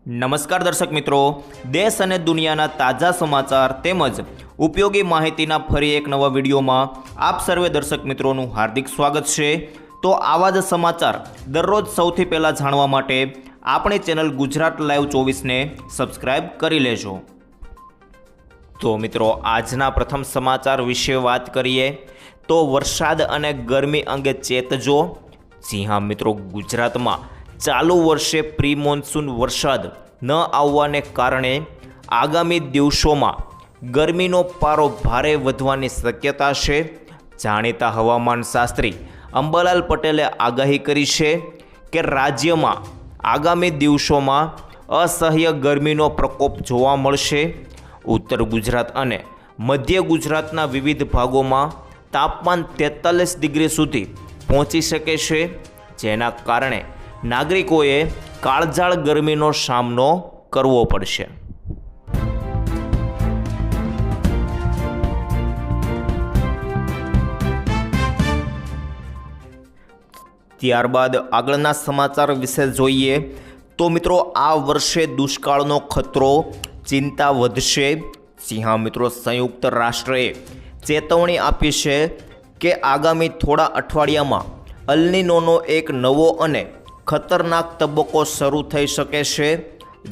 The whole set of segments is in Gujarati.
નમસ્કાર દર્શક મિત્રો, દેશ અને દુનિયાના તાજા સમાચાર તેમજ ઉપયોગી માહિતીના ફરી એક નવા વિડીયોમાં આપ સર્વે દર્શક મિત્રોનું હાર્દિક સ્વાગત છે। તો આવા જ સમાચાર દરરોજ સૌથી પહેલાં જાણવા માટે આપણી ચેનલ ગુજરાત લાઈવ 24ને સબસ્ક્રાઈબ કરી લેજો। તો મિત્રો, આજના પ્રથમ સમાચાર વિશે વાત કરીએ તો વરસાદ અને ગરમી અંગે ચેતજો। જી હા મિત્રો, ગુજરાતમાં ચાલુ વર્ષે પ્રી મોન્સૂન વરસાદ ન આવવાને કારણે આગામી દિવસોમાં ગરમીનો પારો ભારે વધવાની શક્યતા છે। જાણીતા હવામાન શાસ્ત્રી અંબાલાલ પટેલે આગાહી કરી છે કે રાજ્યમાં આગામી દિવસોમાં અસહ્ય ગરમીનો પ્રકોપ જોવા મળશે। ઉત્તર ગુજરાત અને મધ્ય ગુજરાતના વિવિધ ભાગોમાં તાપમાન 43 ડિગ્રી સુધી પહોંચી શકે છે, જેના કારણે નાગરિકોએ કાળઝાળ ગરમીનો સામનો કરવો પડશે। ત્યારબાદ આગળના સમાચાર વિશે જોઈએ તો મિત્રો, આ વર્ષે દુષ્કાળનો ખતરો ચિંતા વધશે। જી હા મિત્રો, સંયુક્ત રાષ્ટ્રએ ચેતવણી આપી છે કે આગામી થોડા અઠવાડિયામાં અલ નીનોનો એક નવો અને ખતરનાક તબક્કો શરૂ થઈ શકે છે,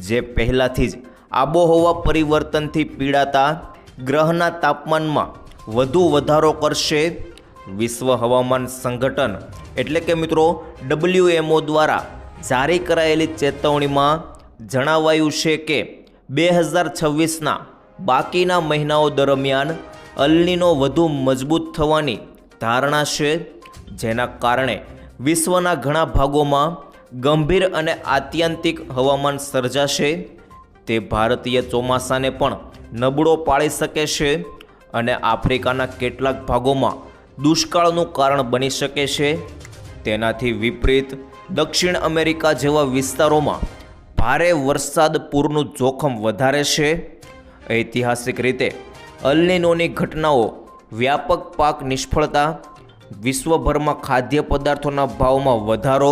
જે પહેલાંથી જ આબોહવા પરિવર્તનથી પીડાતા ગ્રહના તાપમાનમાં વધુ વધારો કરશે। વિશ્વ હવામાન સંગઠન એટલે કે મિત્રો WMO દ્વારા જારી કરાયેલી ચેતવણીમાં જણાવાયું છે કે 2026ના બાકીના મહિનાઓ દરમિયાન અલ નીનો વધુ મજબૂત થવાની ધારણા છે, જેના કારણે વિશ્વના ઘણા ભાગોમાં ગંભીર અને આત્યંતિક હવામાન સર્જાશે। તે ભારતીય ચોમાસાને પણ નબળો પાડી શકે છે અને આફ્રિકાના કેટલાક ભાગોમાં દુષ્કાળનું કારણ બની શકે છે। તેનાથી વિપરીત દક્ષિણ અમેરિકા જેવા વિસ્તારોમાં ભારે વરસાદ પૂરનું જોખમ વધારે છે। ઐતિહાસિક રીતે અલ નીનોની ઘટનાઓ વ્યાપક પાક નિષ્ફળતા, વિશ્વભરમાં ખાદ્ય પદાર્થોના ભાવમાં વધારો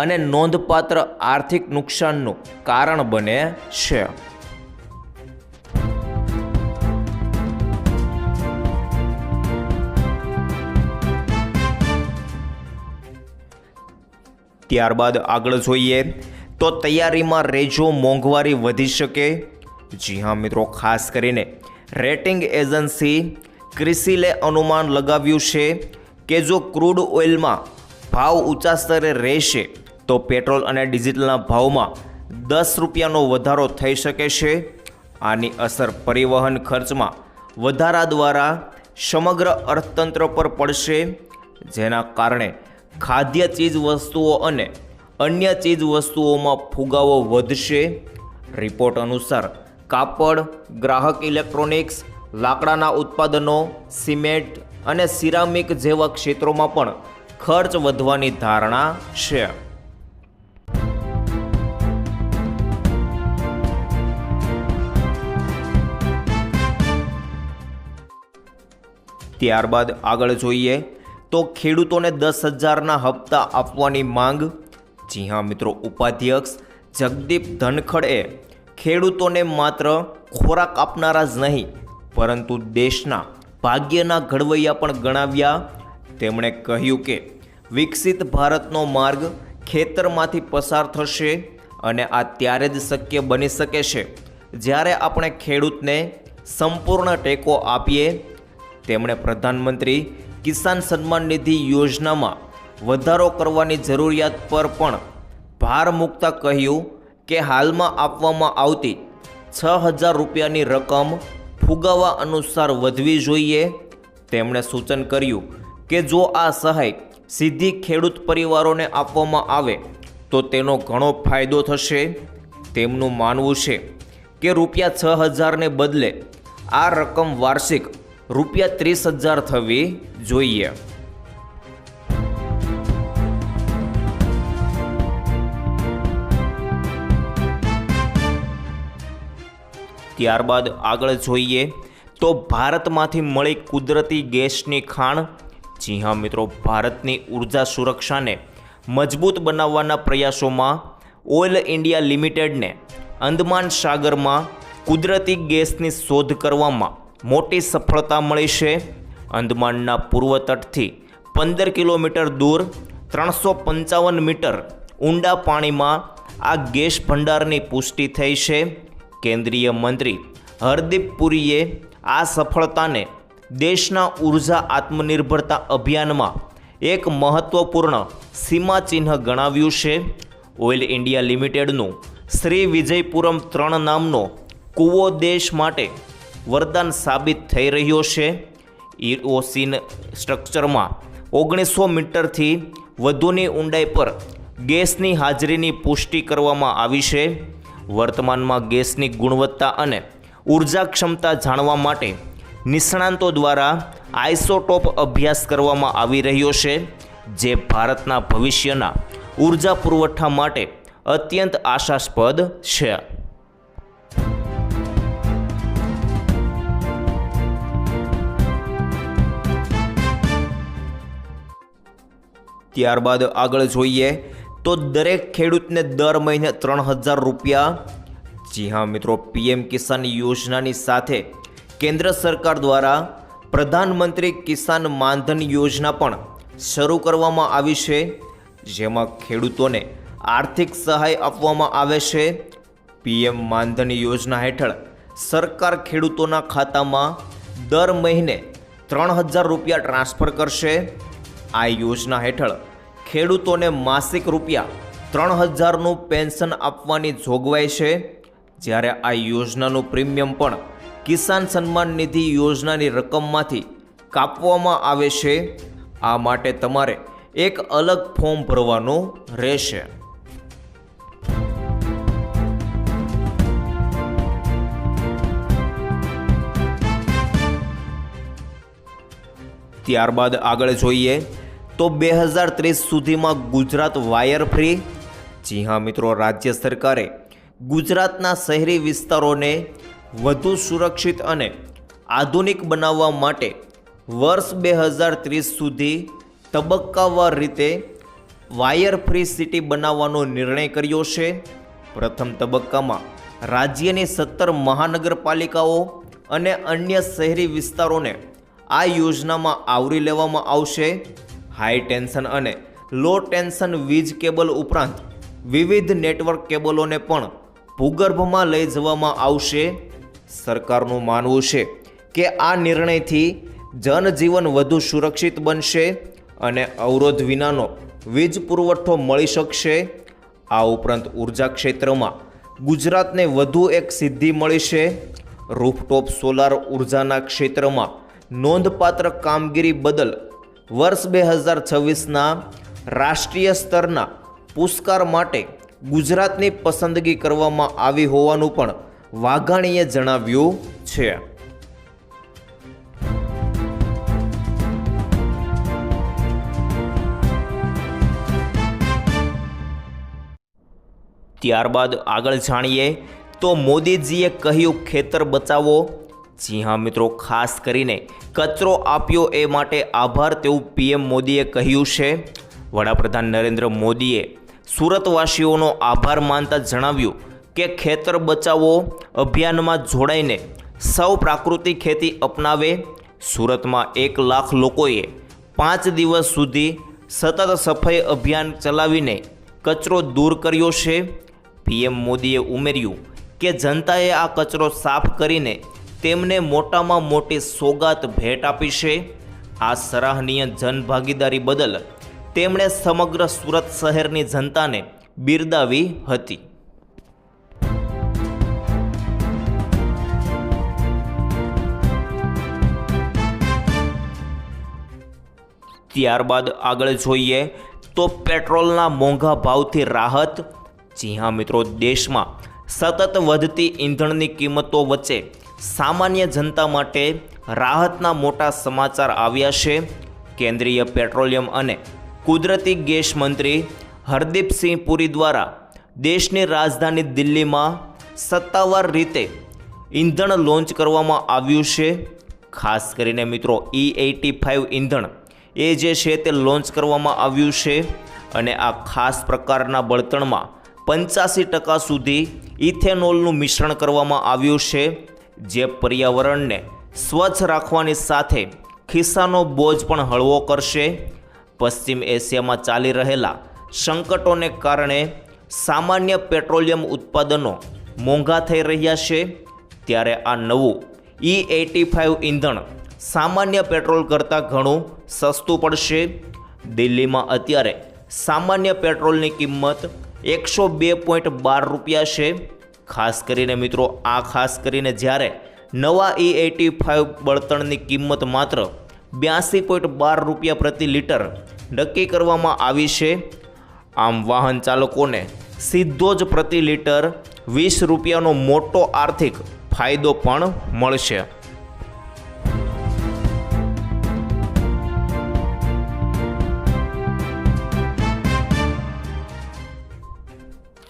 અને નોંધપાત્ર આર્થિક નુકસાનનું કારણ બને છે। ત્યારબાદ આગળ જોઈએ તો તૈયારીમાં રહેજો, મોંઘવારી વધી શકે। જી હા મિત્રો, ખાસ કરીને રેટિંગ એજન્સી ક્રિસિલે અનુમાન લગાવ્યું છે કે જો ક્રૂડ ઓઇલમાં ભાવ ઊંચા સ્તરે રહેશે તો પેટ્રોલ અને ડીઝલના ભાવમાં 10 રૂપિયાનો વધારો થઈ શકે છે। આની અસર પરિવહન ખર્ચમાં વધારા દ્વારા સમગ્ર અર્થતંત્ર પર પડશે, જેના કારણે ખાદ્ય ચીજ વસ્તુઓ અને અન્ય ચીજ વસ્તુઓમાં ફુગાવો વધશે। રિપોર્ટ અનુસાર કાપડ, ગ્રાહક ઇલેક્ટ્રોનિક્સ, લાકડાના ઉત્પાદનો, સિમેન્ટ અને સિરામિક જેવા ક્ષેત્રોમાં પણ ખર્ચ વધવાની ધારણા છે। ત્યારબાદ આગળ જોઈએ તો ખેડૂતોને 10,000ના હપ્તા આપવાની માંગ। જી હા મિત્રો, ઉપાધ્યક્ષ જગદીપ ધનખડે ખેડૂતોને માત્ર ખોરાક આપનારા જ નહીં પરંતુ દેશના ભાગ્યના ઘડવૈયા પણ ગણાવ્યા। તેમણે કહ્યું કે વિકસિત ભારતનો માર્ગ ખેતરમાંથી પસાર થશે અને આ ત્યારે જ શક્ય બની શકે છે જ્યારે આપણે ખેડૂતને સંપૂર્ણ ટેકો આપીએ। તેમણે પ્રધાનમંત્રી કિસાન સન્માન નિધિ યોજનામાં વધારો કરવાની જરૂરિયાત પર પણ ભાર મૂકતા કહ્યું કે હાલમાં આપવામાં આવતી 6,000 રૂપિયાની રકમ ફુગાવા અનુસાર વધવી જોઈએ। તેમણે સૂચન કર્યું કે જો આ સહાય સીધી ખેડૂત પરિવારોને આપવામાં આવે તો તેનો ઘણો ફાયદો થશે। તેમનું માનવું છે કે રૂપિયા 6,000ને બદલે આ રકમ વાર્ષિક રૂપિયા 30,000 થવી જોઈએ। ત્યારબાદ આગળ જોઈએ તો ભારતમાંથી મળી કુદરતી ગેસની ખાણ। જી હા મિત્રો, ભારતની ઉર્જા સુરક્ષાને મજબૂત બનાવવાના પ્રયાસોમાં ઓઇલ ઇન્ડિયા લિમિટેડને અંદમાન સાગરમાં કુદરતી ગેસની શોધ કરવામાં મોટી સફળતા મળી છે. અંદમાનના પૂર્વ તટથી 15 કિલોમીટર દૂર 355 મીટર ઊંડા પાણીમાં આ ગેસ ભંડારની પુષ્ટિ થઈ છે. કેન્દ્રીય મંત્રી હરદીપ પુરીએ આ સફળતાને દેશના ઉર્જા આત્મનિર્ભરતા અભિયાનમાં એક મહત્વપૂર્ણ સીમાચિહ્ન ગણાવ્યું છે. ઓઇલ ઇન્ડિયા લિમિટેડનું શ્રી વિજયપુરમ 3 નામનો કૂવો દેશ માટે વરદાન સાબિત થઈ રહ્યો છે. ઇઓસીન સ્ટ્રક્ચરમાં 1900 મીટરથી વધુની ઊંડાઈ પર ગેસની હાજરીની પુષ્ટિ કરવામાં આવી છે. વર્તમાનમાં ગેસની ગુણવત્તા અને ઉર્જા ક્ષમતા જાણવા માટે નિષ્ણાંતો દ્વારા આઇસોટોપ અભ્યાસ કરવામાં આવી રહ્યો છે, જે ભારતના ભવિષ્યના ઉર્જા પુરવઠા માટે અત્યંત આશાસ્પદ છે. ત્યારબાદ આગળ જોઈએ તો દરેક ખેડૂતને દર મહિને 3,000 રૂપિયા. જી હા મિત્રો, પીએમ કિસાન યોજનાની સાથે કેન્દ્ર સરકાર દ્વારા પ્રધાનમંત્રી કિસાન માનધન યોજના પણ શરૂ કરવામાં આવી છે, જેમાં ખેડૂતોને આર્થિક સહાય આપવામાં આવે છે. પીએમ માનધન યોજના હેઠળ સરકાર ખેડૂતોના ખાતામાં દર મહિને 3,000 રૂપિયા ટ્રાન્સફર કરશે. આ યોજના હેઠળ ખેડૂતોને માસિક રૂપિયા 3,000નું પેન્શન આપવાની જોગવાઈ છે, જ્યારે આ યોજનાનું પ્રીમિયમ પણ કિસાન સન્માન નિધિ યોજનાની રકમમાંથી કાપવામાં આવે છે. આ માટે તમારે એક અલગ ફોર્મ ભરવાનું રહેશે. ત્યારબાદ આગળ જોઈએ તો 2030 સુધીમાં ગુજરાત વાયર ફ્રી. જી હા મિત્રો, રાજ્ય સરકારે ગુજરાતના શહેરી વિસ્તારોને વધુ સુરક્ષિત અને આધુનિક બનાવવા માટે વર્ષ 2030 સુધી તબક્કાવાર રીતે વાયર ફ્રી સિટી બનાવવાનો નિર્ણય કર્યો છે. પ્રથમ તબક્કામાં રાજ્યની 17 મહાનગરપાલિકાઓ અને અન્ય શહેરી વિસ્તારોને આ યોજનામાં આવરી લેવામાં આવશે. હાઈ ટેન્શન અને લો ટેન્શન વીજ કેબલ ઉપરાંત વિવિધ નેટવર્ક કેબલોને પણ ભૂગર્ભમાં લઈ જવામાં આવશે. સરકારનું માનવું છે કે આ નિર્ણયથી જનજીવન વધુ સુરક્ષિત બનશે અને અવરોધ વિનાનો વીજ પુરવઠો મળી શકશે. આ ઉપરાંત ઉર્જા ક્ષેત્રમાં ગુજરાતને વધુ એક સિદ્ધિ મળી છે. રૂફટોપ સોલાર ઉર્જાના ક્ષેત્રમાં નોંધપાત્ર કામગીરી બદલ વર્ષ 2026ના રાષ્ટ્રીય સ્તરના પુરસ્કાર માટે ગુજરાતની પસંદગી કરવામાં આવી હોવાનું પણ વાઘાણીએ જણાવ્યું છે. ત્યારબાદ આગળ જાણીએ તો મોદીજીએ કહ્યું ખેતર બચાવો. જી હા મિત્રો, ખાસ કરીને કચરો આપ્યો એ માટે આભાર તેવું પીએમ મોદીએ કહ્યું છે. વડાપ્રધાન નરેન્દ્ર મોદીએ સુરતવાસીઓનો આભાર માનતા જણાવ્યું કે ખેતર બચાવો અભિયાનમાં જોડાઈને સૌ પ્રાકૃતિક ખેતી અપનાવે. સુરતમાં 1 લાખ લોકોએ 5 દિવસ સુધી સતત સફાઈ અભિયાન ચલાવીને કચરો દૂર કર્યો છે. પીએમ મોદીએ ઉમેર્યું કે જનતાએ આ કચરો સાફ કરીને તેમને મોટામાં મોટી સોગાત ભેટ આપી છે. આ સરાહનીય જનભાગીદારી બદલ તેમણે સમગ્ર સુરત શહેરની જનતાને બિરદાવી હતી. ત્યારબાદ આગળ જોઈએ તો પેટ્રોલના મોંઘા ભાવથી રાહત. જી હા મિત્રો, દેશમાં સતત વધતી ઈંધણની કિંમતો વચ્ચે સામાન્ય જનતા માટે રાહતના મોટા સમાચાર આવ્યા છે. કેન્દ્રીય પેટ્રોલિયમ અને કુદરતી ગેસ મંત્રી હરદીપસિંહ પુરી દ્વારા દેશની રાજધાની દિલ્હીમાં સત્તાવાર રીતે ઈંધણ લોન્ચ કરવામાં આવ્યું છે. ખાસ કરીને મિત્રો E85 ઈંધણ એ જે છે તે લોન્ચ કરવામાં આવ્યું છે અને આ ખાસ પ્રકારના બળતણમાં 85% સુધી ઇથેનોલનું મિશ્રણ કરવામાં આવ્યું છે, જે પર્યાવરણને સ્વચ્છ રાખવાની સાથે ખિસ્સાનો બોજ પણ હળવો કરશે. પશ્ચિમ એશિયામાં ચાલી રહેલા સંકટોને કારણે સામાન્ય પેટ્રોલિયમ ઉત્પાદનો મોંઘા થઈ રહ્યા છે, ત્યારે આ નવું E85 ઈંધણ સામાન્ય પેટ્રોલ કરતાં ઘણું સસ્તું પડશે. દિલ્હીમાં અત્યારે સામાન્ય પેટ્રોલની કિંમત 102.12 રૂપિયા છે. ખાસ કરીને મિત્રો, આ ખાસ કરીને જ્યારે નવા E85 બળતણની કિંમત માત્ર 82.12 રૂપિયા પ્રતિ લીટર નક્કી કરવામાં આવી છે. આમ વાહન ચાલકોને સીધો જ પ્રતિ લીટર 20 રૂપિયાનો મોટો આર્થિક ફાયદો પણ મળશે.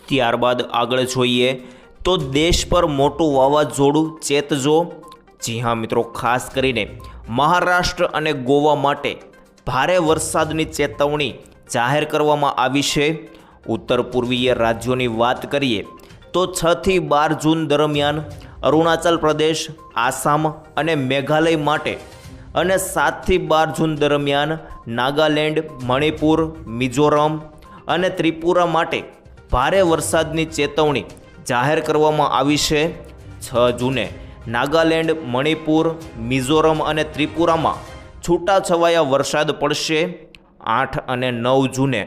ત્યારબાદ આગળ જોઈએ તો દેશ પર મોટું વાવાઝોડું ચેતજો. જી હા મિત્રો, ખાસ કરીને મહારાષ્ટ્ર અને ગોવા માટે ભારે વરસાદની ચેતવણી જાહેર કરવામાં આવી છે. ઉત્તર પૂર્વીય રાજ્યોની વાત કરીએ તો 6 થી 12 જૂન દરમિયાન અરુણાચલ પ્રદેશ, આસામ અને મેઘાલય માટે અને 7 થી 12 જૂન દરમિયાન નાગાલેન્ડ, મણિપુર, મિઝોરમ અને ત્રિપુરા માટે ભારે વરસાદની ચેતવણી જાહેર કરવામાં આવી છે. 6 જૂને નાગાલેન્ડ, મણિપુર, મિઝોરમ અને ત્રિપુરામાં છૂટાછવાયા વરસાદ પડશે. 8 અને 9 જૂને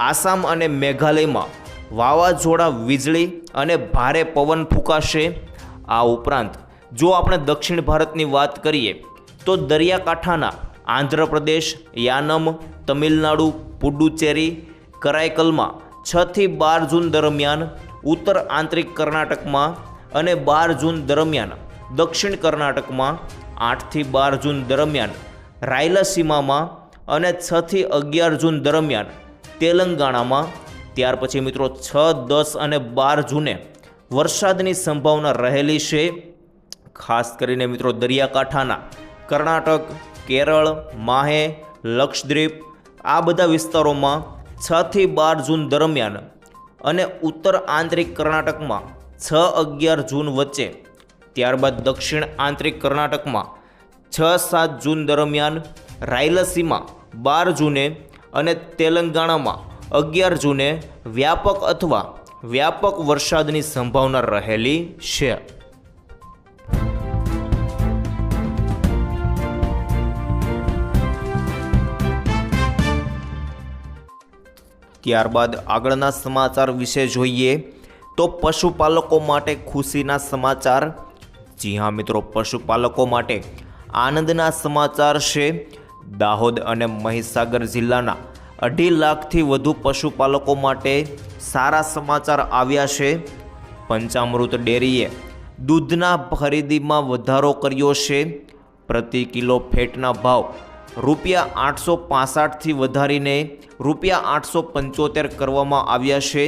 આસામ અને મેઘાલયમાં વાવાઝોડા, વીજળી અને ભારે પવન ફૂંકાશે. આ ઉપરાંત જો આપણે દક્ષિણ ભારતની વાત કરીએ તો દરિયાકાંઠાના આંધ્રપ્રદેશ, યાનમ, તમિલનાડુ, પુડુચેરી, કરાઈકલમાં 6 થી 12 જૂન દરમિયાન ઉત્તર આંતરિક કર્ણાટકમાં અને 12 જૂન દરમિયાન દક્ષિણ કર્ણાટકમાં, 8 થી 12 જૂન દરમિયાન રાયલસીમામાં અને 6 થી 11 જૂન દરમિયાન તેલંગાણામાં. ત્યાર પછી મિત્રો 6, 10 અને 12 જૂને વરસાદની સંભાવના રહેલી છે. ખાસ કરીને મિત્રો દરિયાકાંઠાના કર્ણાટક, કેરળ, માહે, લક્ષદ્વીપ આ બધા વિસ્તારોમાં 6 થી 12 જૂન દરમિયાન અને ઉત્તર આંતરિક કર્ણાટકમાં 6, 11 જૂન વચ્ચે. ત્યારબાદ દક્ષિણ આંતરિક કર્ણાટકમાં 6, 7 જૂન દરમિયાન, રાયલસીમા 12 જૂને અને તેલંગાણામાં 11 જૂને વ્યાપક અથવા વ્યાપક વરસાદની સંભાવના રહેલી છે. ત્યારબાદ આગળના સમાચાર વિશે જોઈએ તો પશુપાલકો માટે ખુશીના સમાચાર. જી હા મિત્રો, પશુપાલકો માટે આનંદના સમાચાર છે. દાહોદ અને મહીસાગર જિલ્લાના 2.5 લાખથી વધુ પશુપાલકો માટે સારા સમાચાર આવ્યા છે. પંચામૃત ડેરીએ દૂધના ખરીદીમાં વધારો કર્યો છે. પ્રતિ કિલો ફેટના ભાવ ₹865થી વધારીને ₹875 કરવામાં આવ્યા છે.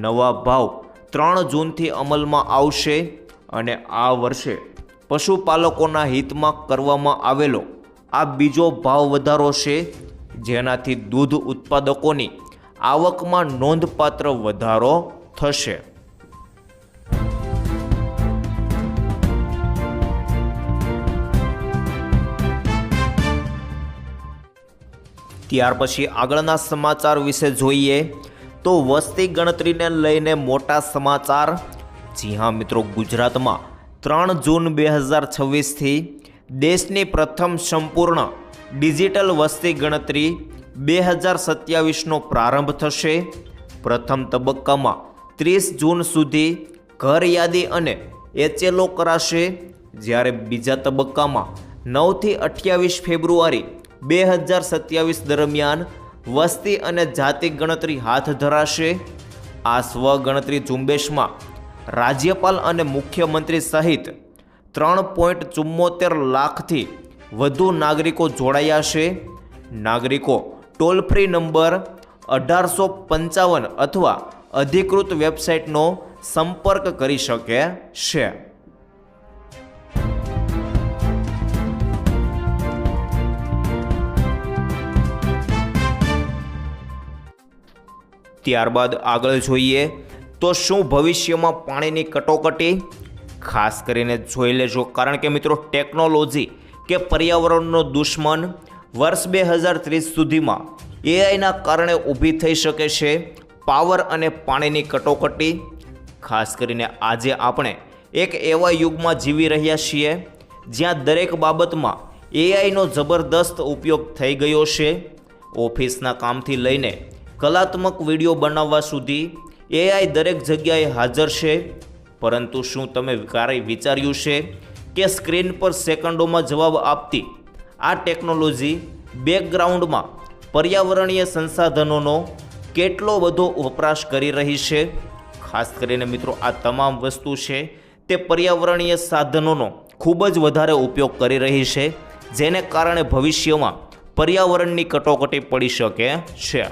નવા ભાવ 3 જૂનથી અમલમાં આવશે અને આ વર્ષે પશુપાલકોના હિતમાં કરવામાં આવેલો આ બીજો ભાવ વધારો છે, જેનાથી દૂધ ઉત્પાદકોની આવકમાં નોંધપાત્ર વધારો થશે. ત્યાર પછી આગળના સમાચાર વિશે જોઈએ તો વસ્તી ગણતરીને લઈને મોટા સમાચાર. જી હા મિત્રો, ગુજરાતમાં 3 જૂન 2026થી દેશની પ્રથમ સંપૂર્ણ ડિજિટલ વસ્તી ગણતરી 2027નો પ્રારંભ થશે. પ્રથમ તબક્કામાં 30 જૂન સુધી ઘર યાદી અને HLO કરાશે, જ્યારે બીજા તબક્કામાં 9 થી 28 ફેબ્રુઆરી 2027 દરમિયાન વસ્તી અને જાતિ ગણતરી હાથ ધરાશે. આ સ્વગણતરી ઝુંબેશમાં રાજ્યપાલ અને મુખ્યમંત્રી સહિત 3.74 લાખથી વધુ નાગરિકો જોડાયા છે. નાગરિકો ટોલ ફ્રી નંબર 1855 અથવા અધિકૃત વેબસાઇટનો સંપર્ક કરી શકે છે. ત્યારબાદ આગળ જોઈએ તો શું ભવિષ્યમાં પાણીની કટોકટી? ખાસ કરીને જોઈ લેજો, કારણ કે મિત્રો ટેકનોલોજી કે પર્યાવરણનો દુશ્મન વર્ષ 2030 સુધીમાં એઆઈના કારણે ઊભી થઈ શકે છે પાવર અને પાણીની કટોકટી. ખાસ કરીને આજે આપણે એક એવા યુગમાં જીવી રહ્યા છીએ જ્યાં દરેક બાબતમાં એઆઈનો જબરદસ્ત ઉપયોગ થઈ ગયો છે. ઓફિસના કામથી લઈને કલાત્મક વિડીયો બનાવવા સુધી એઆઈ દરેક જગ્યાએ હાજર છે. પરંતુ શું તમે ક્યારેય વિચાર્યું છે કે સ્ક્રીન પર સેકન્ડોમાં જવાબ આપતી આ ટેકનોલોજી બેકગ્રાઉન્ડમાં પર્યાવરણીય સંસાધનોનો કેટલો બધો વપરાશ કરી રહી છે? ખાસ કરીને મિત્રો આ તમામ વસ્તુ છે તે પર્યાવરણીય સાધનોનો ખૂબ જ વધારે ઉપયોગ કરી રહી છે, જેને કારણે ભવિષ્યમાં પર્યાવરણની કટોકટી પડી શકે છે.